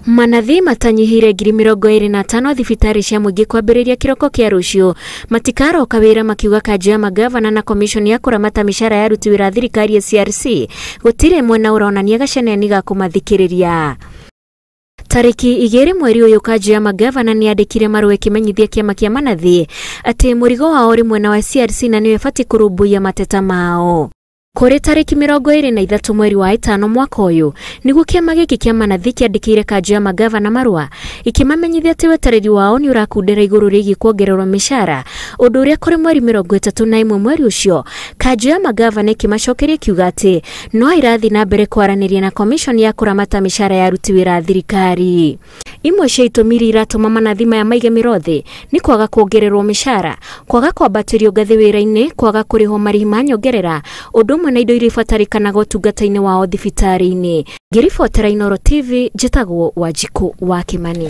Manathi matanyihire 25,000 thibitari cia muingi kwambiriria kiroko kia rucio matikaroka wira makiuga kanjũ ya magavana na komishoni ya kuramata mishara ya aruti wira thirikari ya CRC gutire mwena uronania gaceneni ga kumathikiriria. Tariki 2 mweri uyu kanjũ ya magavana ni andikire marũa ikimenyithia kiama kia Manathi ati murigo wao ri mwena wa CRC na niwe bati kurumbuia mateta mao. Kuri tariki 23 mweri wa 5 mwaka uyu niguo kiama giki kia Manathi kiandikire kanjũ ya magavana marũa ikimamenyithia ati wetereri wao ni urakundira iguru rigi kuongererwo mishara undu uria kuri mweri 31 mweri ucio kanjũ ya magavana ikimacokeria kiuga ati no irathi na mbere kwaraniria na komishoni ya kuramata mishara ya aruti wira thirikari. Imwe cia itũmi iria iratũma Manathi maya maige mĩrothi ni kwaga kuongererwo mishara, kwaga kwambatirio ngathĩ wĩra-inĩ, kwaga kũrĩhwo marĩhi ma nyongerera, ũndũ ũmwe na indo iria ibatarĩkanaga ũtungata-inĩ wao thibitari-inĩ. Ngĩribotera Inooro TV, njĩtagwo Wanjikũ wa Kimani.